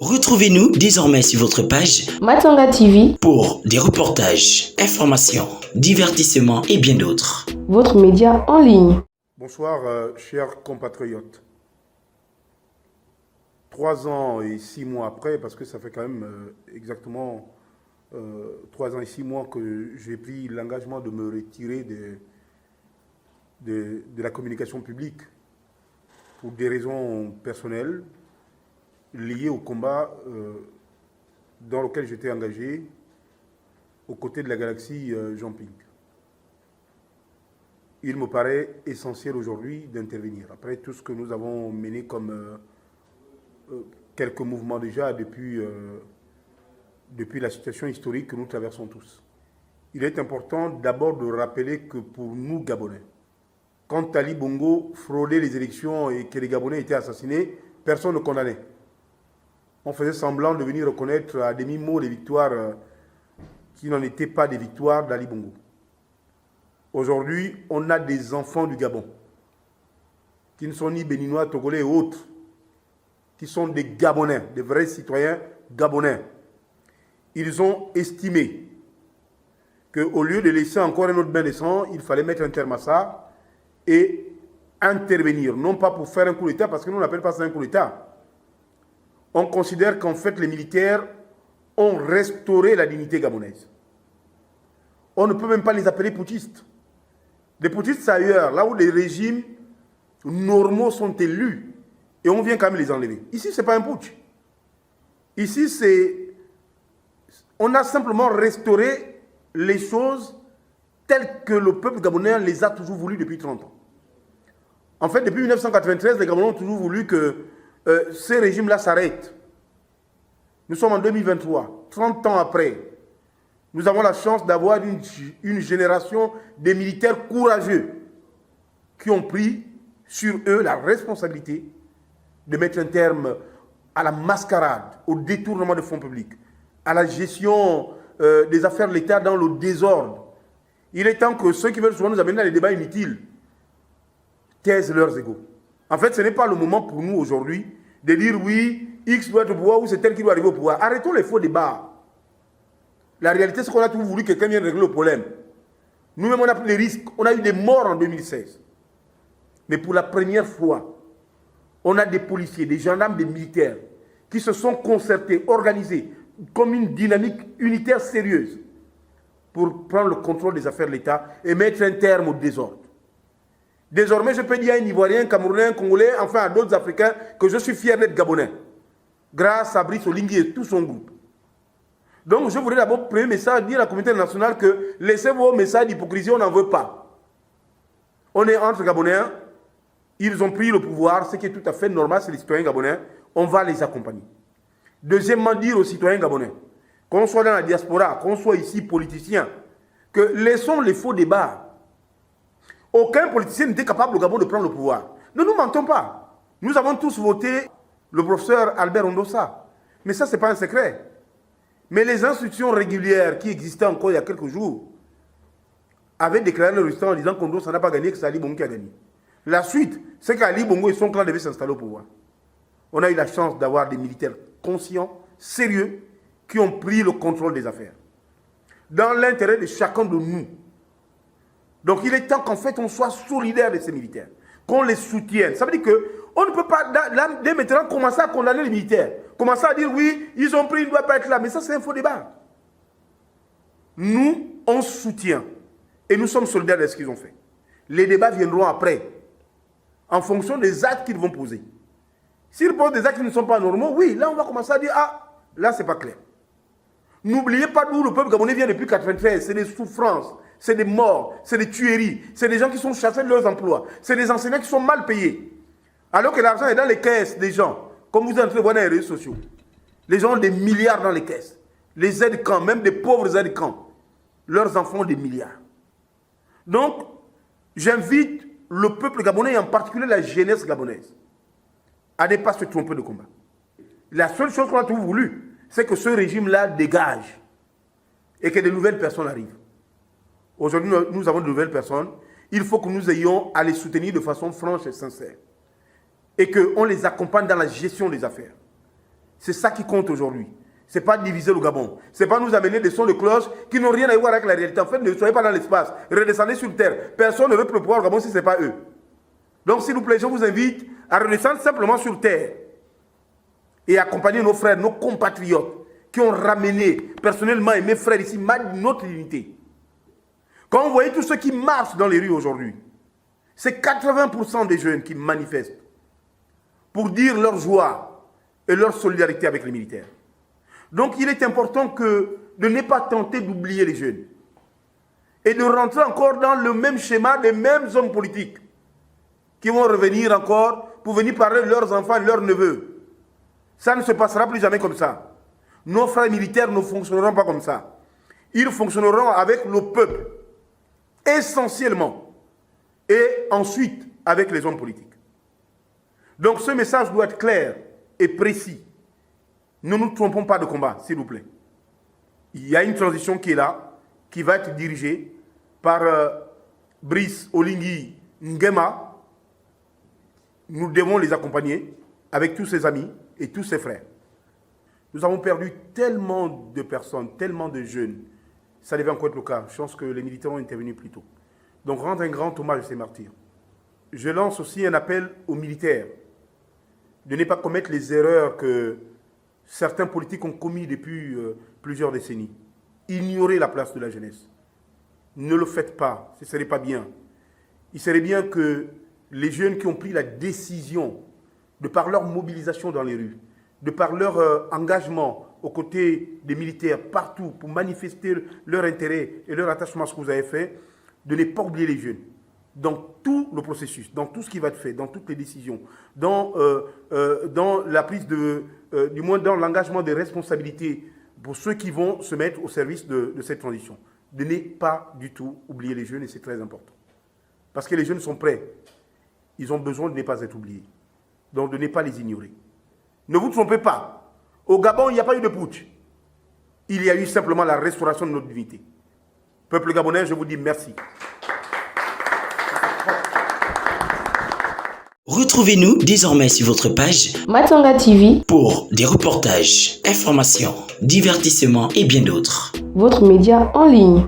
Retrouvez-nous désormais sur votre page Matanga TV pour des reportages, informations, divertissements et bien d'autres. Votre média en ligne. Bonsoir, chers compatriotes. 3 ans et 6 mois après, parce que ça fait quand même exactement 3 ans et 6 mois que j'ai pris l'engagement de me retirer de la communication publique pour des raisons personnelles liées au combat dans lequel j'étais engagé aux côtés de la galaxie Jean-Ping. Il me paraît essentiel aujourd'hui d'intervenir. Après tout ce que nous avons mené comme quelques mouvements déjà depuis la situation historique que nous traversons tous. Il est important d'abord de rappeler que pour nous Gabonais, quand Ali Bongo fraudait les élections et que les Gabonais étaient assassinés, personne ne condamnait. On faisait semblant de venir reconnaître à demi-mot les victoires qui n'en étaient pas des victoires d'Ali Bongo. Aujourd'hui, on a des enfants du Gabon qui ne sont ni béninois, togolais et autres, qui sont des Gabonais, des vrais citoyens gabonais. Ils ont estimé qu'au lieu de laisser encore un autre bain de sang, il fallait mettre un terme à ça et intervenir, non pas pour faire un coup d'État, parce que nous on n'appelle pas ça un coup d'État. On considère qu'en fait les militaires ont restauré la dignité gabonaise. On ne peut même pas les appeler putschistes. Les putschistes, c'est ailleurs, là où les régimes normaux sont élus, et on vient quand même les enlever. Ici, ce n'est pas un putsch. Ici, on a simplement restauré les choses telles que le peuple gabonais les a toujours voulu depuis 30 ans. En fait, depuis 1993, les Gabonais ont toujours voulu que ces régimes-là s'arrêtent. Nous sommes en 2023, 30 ans après. Nous avons la chance d'avoir une génération de militaires courageux qui ont pris sur eux la responsabilité de mettre un terme à la mascarade, au détournement de fonds publics, à la gestion des affaires de l'État dans le désordre. Il est temps que ceux qui veulent souvent nous amener dans les débats inutiles taisent leurs égos. En fait, ce n'est pas le moment pour nous aujourd'hui de dire oui, X doit être au pouvoir ou c'est tel qui doit arriver au pouvoir. Arrêtons les faux débats. La réalité, c'est qu'on a toujours voulu que quelqu'un vienne régler le problème. Nous-mêmes, on a pris des risques. On a eu des morts en 2016. Mais pour la première fois, on a des policiers, des gendarmes, des militaires qui se sont concertés, organisés comme une dynamique unitaire sérieuse pour prendre le contrôle des affaires de l'État et mettre un terme au désordre. Désormais, je peux dire à un Ivoirien, un Camerounais, un Congolais, enfin à d'autres Africains, que je suis fier d'être Gabonais, grâce à Brice Oligui et tout son groupe. Donc, je voudrais d'abord, premier message, dire à la communauté nationale que laissez vos messages d'hypocrisie, on n'en veut pas. On est entre Gabonais, ils ont pris le pouvoir, ce qui est tout à fait normal, c'est les citoyens gabonais, on va les accompagner. Deuxièmement, dire aux citoyens gabonais, qu'on soit dans la diaspora, qu'on soit ici politicien, que laissons les faux débats. Aucun politicien n'était capable au Gabon de prendre le pouvoir. Ne nous mentons pas. Nous avons tous voté le professeur Albert Ondossa. Mais ça, ce n'est pas un secret. Mais les institutions régulières qui existaient encore il y a quelques jours avaient déclaré le résultat en disant qu'Ondossa n'a pas gagné, que c'est Ali Bongo qui a gagné. La suite, c'est qu'Ali Bongo et son clan devaient s'installer au pouvoir. On a eu la chance d'avoir des militaires conscients, sérieux, qui ont pris le contrôle des affaires. Dans l'intérêt de chacun de nous. Donc il est temps qu'en fait on soit solidaire de ces militaires, qu'on les soutienne. Ça veut dire qu'on ne peut pas, dès maintenant, commencer à condamner les militaires. Commencer à dire oui, ils ont pris, ils ne doivent pas être là. Mais ça c'est un faux débat. Nous, on soutient. Et nous sommes solidaires de ce qu'ils ont fait. Les débats viendront après, en fonction des actes qu'ils vont poser. S'ils posent des actes qui ne sont pas normaux, oui, là on va commencer à dire, ah, là c'est pas clair. N'oubliez pas d'où le peuple gabonais vient depuis 1993, c'est des souffrances, c'est des morts, c'est des tueries, c'est des gens qui sont chassés de leurs emplois, c'est des enseignants qui sont mal payés. Alors que l'argent est dans les caisses des gens, comme vous êtes en train de voir dans les réseaux sociaux. Les gens ont des milliards dans les caisses. Les aides-camps, même des pauvres aides-camps, leurs enfants ont des milliards. Donc, j'invite le peuple gabonais, et en particulier la jeunesse gabonaise, à ne pas se tromper de combat. La seule chose qu'on a toujours voulu, c'est que ce régime-là dégage et que de nouvelles personnes arrivent. Aujourd'hui, nous avons de nouvelles personnes. Il faut que nous ayons à les soutenir de façon franche et sincère. Et qu'on les accompagne dans la gestion des affaires. C'est ça qui compte aujourd'hui. Ce n'est pas diviser le Gabon. Ce n'est pas nous amener des sons de cloche qui n'ont rien à voir avec la réalité. En fait, ne soyez pas dans l'espace. Redescendez sur terre. Personne ne veut plus pouvoir au Gabon si ce n'est pas eux. Donc, s'il vous plaît, je vous invite à redescendre simplement sur terre et accompagner nos frères, nos compatriotes qui ont ramené personnellement et mes frères ici notre unité. Quand vous voyez tous ceux qui marchent dans les rues aujourd'hui, c'est 80% des jeunes qui manifestent pour dire leur joie et leur solidarité avec les militaires. Donc il est important de ne pas tenter d'oublier les jeunes et de rentrer encore dans le même schéma des mêmes hommes politiques qui vont revenir encore pour venir parler de leurs enfants et de leurs neveux. Ça ne se passera plus jamais comme ça. Nos frères militaires ne fonctionneront pas comme ça. Ils fonctionneront avec le peuple, essentiellement, et ensuite avec les hommes politiques. Donc ce message doit être clair et précis. Ne nous trompons pas de combat, s'il vous plaît. Il y a une transition qui est là, qui va être dirigée par Brice Oligui Nguema. Nous devons les accompagner avec tous ses amis et tous ses frères. Nous avons perdu tellement de personnes, tellement de jeunes. Ça devait encore être le cas. Je pense que les militaires ont intervenu plus tôt. Donc rendre un grand hommage à ces martyrs. Je lance aussi un appel aux militaires de ne pas commettre les erreurs que certains politiques ont commis depuis plusieurs décennies. Ignorer la place de la jeunesse. Ne le faites pas, ce ne serait pas bien. Il serait bien que les jeunes qui ont pris la décision, de par leur mobilisation dans les rues, de par leur engagement aux côtés des militaires partout pour manifester leur intérêt et leur attachement à ce que vous avez fait, de ne pas oublier les jeunes. Dans tout le processus, dans tout ce qui va être fait, dans toutes les décisions, dans la prise du moins dans l'engagement des responsabilités pour ceux qui vont se mettre au service de cette transition. De ne pas du tout oublier les jeunes et c'est très important. Parce que les jeunes sont prêts. Ils ont besoin de ne pas être oubliés. Donc de ne pas les ignorer. Ne vous trompez pas. Au Gabon, il n'y a pas eu de putsch. Il y a eu simplement la restauration de notre dignité. Peuple gabonais, je vous dis merci. Retrouvez-nous désormais sur votre page Matanga TV pour des reportages, informations, divertissements et bien d'autres. votre média en ligne.